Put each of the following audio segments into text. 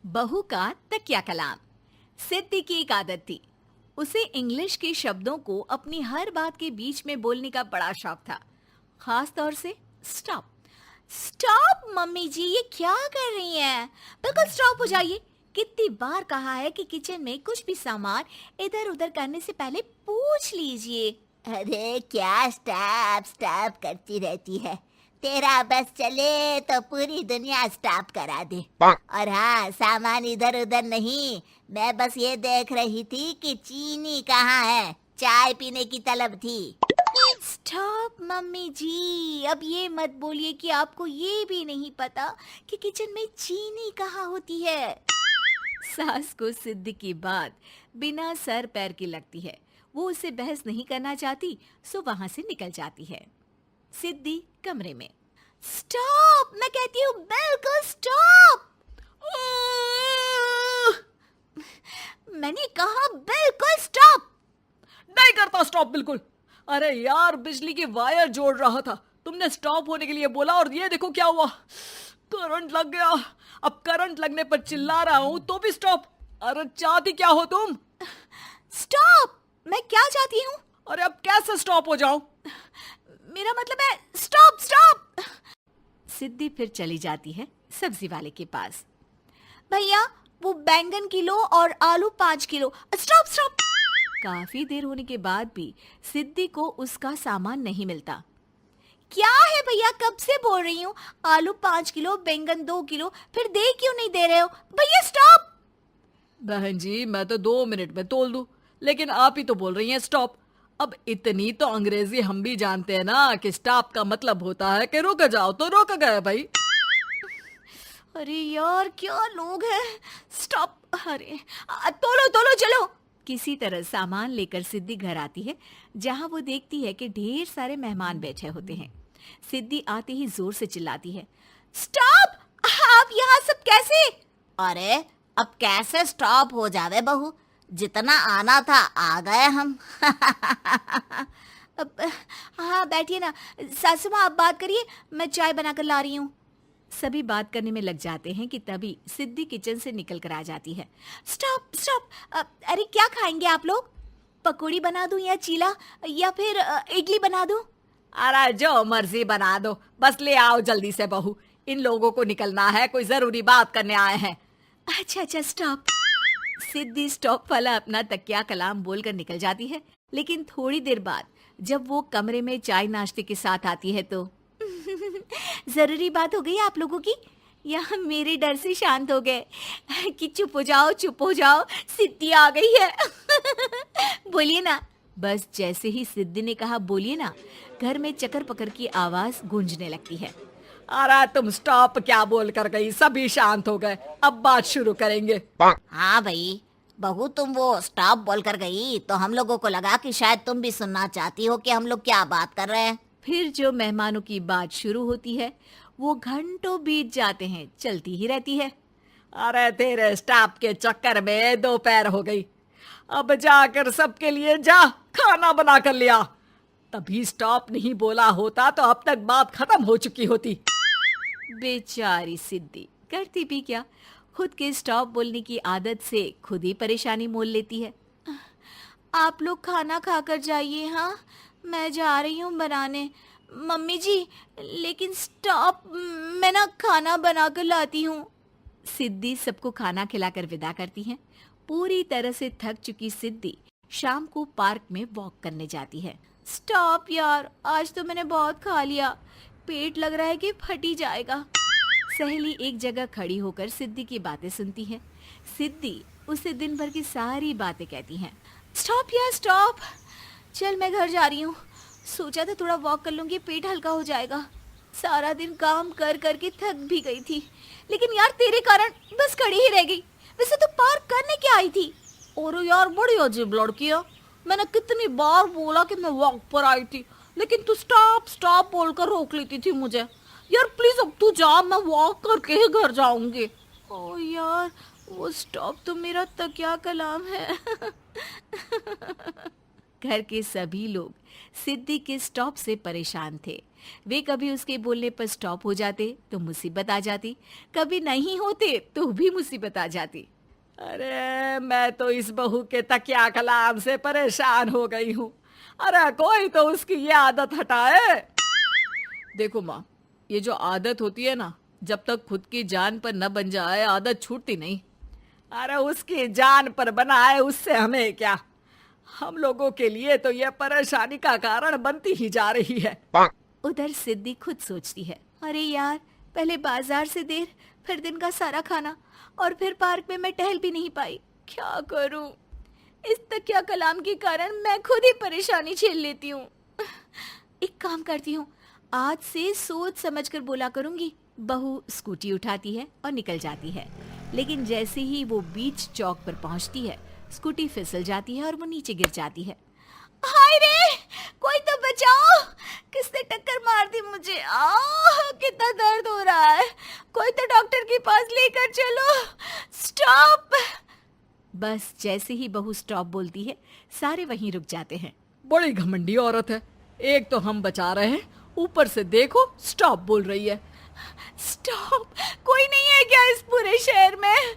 बहू का तकिया कलाम। सिद्धि की एक आदत थी। उसे इंग्लिश के शब्दों को अपनी हर बात के बीच में बोलने का बड़ा शौक था, खास तौर से स्टॉप। स्टॉप मम्मी जी, ये क्या कर रही हैं? बिल्कुल स्टॉप हो जाइए। कितनी बार कहा है कि किचन में कुछ भी सामान इधर उधर करने से पहले पूछ लीजिए। अरे क्या स्टॉप स्टॉप करती रहती है। तेरा बस चले तो पूरी दुनिया स्टॉप करा दे। और हाँ, सामान इधर उधर नहीं, मैं बस ये देख रही थी कि चीनी कहाँ है। चाय पीने की तलब थी। स्टॉप मम्मी जी, अब ये मत बोलिए कि आपको ये भी नहीं पता कि किचन में चीनी कहाँ होती है। सास को सिद्धि की बात बिना सर पैर की लगती है। वो उससे बहस नहीं करना चाहती, सो वहां से निकल जाती है। सिद्धि कमरे में। स्टॉप, मैं कहती हूँ बिल्कुल स्टॉप। मैंने कहा बिल्कुल स्टॉप। नहीं करता स्टॉप बिल्कुल। अरे यार, बिजली की वायर जोड़ रहा था, तुमने स्टॉप होने के लिए बोला और ये देखो क्या हुआ, करंट लग गया। अब करंट लगने पर चिल्ला रहा हूं तो भी स्टॉप। अरे चाहती क्या हो तुम? स्टॉप, मैं क्या चाहती हूँ? अरे अब कैसे स्टॉप हो जाऊं? मेरा मतलब है स्टॉप स्टॉप। सिद्धि फिर चली जाती है सब्जी वाले के पास। भैया, वो बैंगन किलो और आलू 5 किलो। Stop stop. काफी देर होने के बाद भी सिद्धि को उसका सामान नहीं मिलता। क्या है भैया, कब से बोल रही हूँ आलू 5 किलो, बैंगन 2 किलो, फिर दे क्यों नहीं दे रहे हो? भैया स्टॉप। बहन जी, मैं तो 2 मिनट में तोल दूं, लेकिन आप ही तो बोल रही हैं स्टॉप। अब इतनी तो अंग्रेजी हम भी जानते हैं ना कि स्टॉप का मतलब होता है कि रुक जाओ, तो रुक गए भाई। अरे यार, क्या लोग हैं। स्टॉप। अरे तोलो तोलो चलो। किसी तरह सामान लेकर सिद्धि घर आती है, जहां वो देखती है कि ढेर सारे मेहमान बैठे होते हैं। सिद्धि आते ही जोर से चिल्लाती है, स्टॉप! आप यहाँ सब कैसे? अरे अब कैसे स्टॉप हो जावे बहू, जितना आना था आ गए हम। अब हाँ, बैठिए ना। सासू माँ, आप बात करिए, मैं चाय बनाकर ला रही हूँ। सभी बात करने में लग जाते हैं कि तभी सिद्धि किचन से निकल कर आ जाती है। Stop stop. अरे क्या खाएंगे आप लोग? पकौड़ी बना दूं या चीला, या फिर इडली बना दूं? अरे जो मर्जी बना दो, बस ले आओ जल्दी से बहू, इन लोगों को निकलना है, कोई जरूरी बात करने आए हैं। अच्छा अच्छा, स्टॉप। सिद्धि स्टॉप वाला अपना तकिया कलाम बोलकर निकल जाती है, लेकिन थोड़ी देर बाद जब वो कमरे में चाय नाश्ते के साथ आती है तो जरूरी बात हो गई आप लोगों की, या मेरे डर से शांत हो गए कि चुप हो जाओ चुप हो जाओ, सिद्धि आ गई है। बोलिए ना। बस जैसे ही सिद्धि ने कहा बोलिए ना, घर में चकर पकर की आवाज गूंजने लगती है। अरे तुम स्टॉप क्या बोल कर गई, सभी शांत हो गए, अब बात शुरू करेंगे। हाँ भाई, बहू तुम वो स्टॉप बोल कर गई तो हम लोगों को लगा कि शायद तुम भी सुनना चाहती हो कि हम लोग क्या बात कर रहे हैं। फिर जो मेहमानों की बात शुरू होती है वो घंटों बीत जाते हैं, चलती ही रहती है। अरे तेरे स्टॉप के चक्कर में दोपहर हो गई, अब जाकर सबके लिए जा खाना बना कर लिया। तभी स्टॉप नहीं बोला होता तो अब तक बात खत्म हो चुकी होती। बेचारी सिद्धि करती भी क्या, खुद के स्टॉप बोलने की आदत से खुद ही परेशानी मोल लेती है। आप लोग खाना खाकर जाइए, हाँ मैं जा रही हूँ बनाने। मम्मी जी, लेकिन स्टॉप, मैं ना खाना बना कर लाती हूँ। सिद्धि सबको खाना खिलाकर विदा करती है। पूरी तरह से थक चुकी सिद्धि शाम को पार्क में वॉक करने जाती है। स्टॉप यार, आज तो मैंने बहुत खा लिया, पेट लग रहा है कि फट ही जाएगा। सहेली एक जगह खड़ी होकर सिद्धि की बातें सुनती है। सिद्धि उसे दिन भर की सारी बातें कहती हैं। स्टॉप यार स्टॉप, चल मैं घर जा रही हूँ। सोचा था थोड़ा वॉक कर लूंगी, पेट हल्का हो जाएगा। सारा दिन काम कर करके थक भी गई थी, लेकिन यार तेरे कारण बस खड़ी ही रह गई। वैसे तो पार्क करने क्या आई थी? और यार बड़ी अजीब लड़की है, मैंने कितनी बार बोला कि मैं वॉक पर आई थी, लेकिन तू स्टॉप स्टॉप बोलकर रोक लेती थी मुझे। यार प्लीज अब तू जा, मैं वॉक करके ही घर जाऊंगी। ओ यार, वो स्टॉप तो मेरा तकिया कलाम है। घर के सभी लोग सिद्धि के स्टॉप से परेशान थे। वे कभी उसके बोलने पर स्टॉप हो जाते तो मुसीबत आ जाती, कभी नहीं होते तो भी मुसीबत आ जाती। अरे मैं तो इस बहू के तकिया कलाम से परेशान हो गई हूँ। अरे कोई तो उसकी ये आदत हटाए। देखो माँ, ये जो आदत होती है ना, जब तक खुद की जान पर न बन जाए आदत छूटती नहीं। अरे उसकी जान पर बनाए उससे हमें क्या, हम लोगों के लिए तो ये परेशानी का कारण बनती ही जा रही है। उधर सिद्धि खुद सोचती है, अरे यार, पहले बाजार से देर, फिर दिन का सारा खाना, और फिर पार्क में मैं टहल भी नहीं पाई। क्या करूं? इस तकिया कलाम के कारण मैं खुद ही परेशानी झेल लेती हूँ। एक काम करती हूँ, आज से सोच समझ कर बोला करूंगी। बहू स्कूटी उठाती है और निकल जाती है, लेकिन जैसे ही वो बीच चौक पर पहुंचती है, स्कूटी फिसल जाती है और वो नीचे गिर जाती है। हाय रे, कोई तो बचाओ, किसने टक्कर मार दी मुझे? कितना दर्द हो रहा है, कोई तो डॉक्टर के पास लेकर चलो। स्टॉप। बस जैसे ही बहू स्टॉप बोलती है, सारे वहीं रुक जाते हैं। बड़ी घमंडी औरत है, एक तो हम बचा रहे हैं, ऊपर से देखो स्टॉप बोल रही है। स्टॉप? कोई नहीं है क्या इस पूरे शहर में?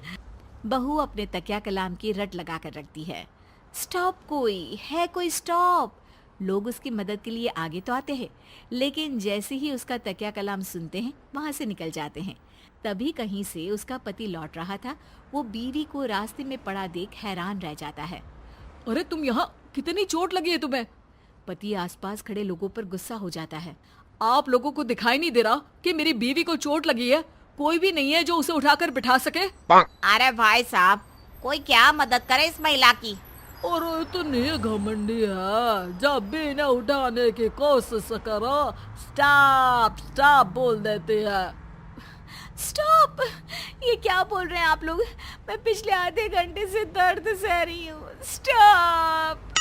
बहू अपने तकिया कलाम की रट लगा कर रखती है। स्टॉप कोई है, कोई स्टॉप। लोग उसकी मदद के लिए आगे तो आते हैं, लेकिन जैसे ही उसका तकिया कलाम सुनते हैं, वहां से निकल जाते हैं। तभी कहीं से उसका पति लौट रहा था। वो बीवी को रास्ते में पड़ा देख हैरान रह जाता है। अरे तुम यहाँ, कितनी चोट लगी है तुम्हें? पति आसपास खड़े लोगों पर गुस्सा हो जाता है। आप लोगों को दिखाई नहीं दे रहा कि मेरी बीवी को चोट लगी है? कोई भी नहीं है जो उसे उठाकर बिठा सके? अरे भाई साहब, कोई क्या मदद करे इस महिला की? और इतनी घमंडी है, जब भी इन्हें उठाने की कोशिश करो स्टॉप स्टॉप बोल देती है। स्टॉप! ये क्या बोल रहे हैं आप लोग? मैं पिछले आधे घंटे से दर्द सह रही हूँ। स्टॉप!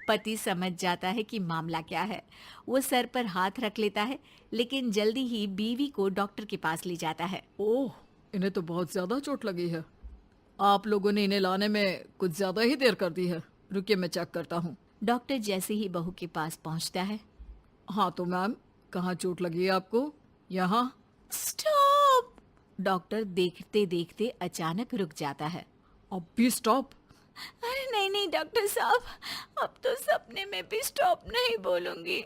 पति समझ जाता है कि मामला क्या है। वो सर पर हाथ रख लेता है, लेकिन जल्दी ही बीवी को डॉक्टर के पास ले जाता है। ओह, इन्हें तो बहुत ज्यादा चोट लगी है। आप लोगों ने इन्हें लाने में कुछ ज्यादा ही देर कर दी है। रुकिए, मैं चेक करता हूँ। डॉक्टर जैसे ही बहू के पास पहुँचता है। हाँ तो मैम, कहाँ चोट लगी है आपको? यहाँ? स्टॉप! डॉक्टर देखते देखते अचानक रुक जाता है। अब भी स्टॉप? अरे नहीं नहीं डॉक्टर साहब, अब तो सपने में भी स्टॉप नहीं बोलूंगी।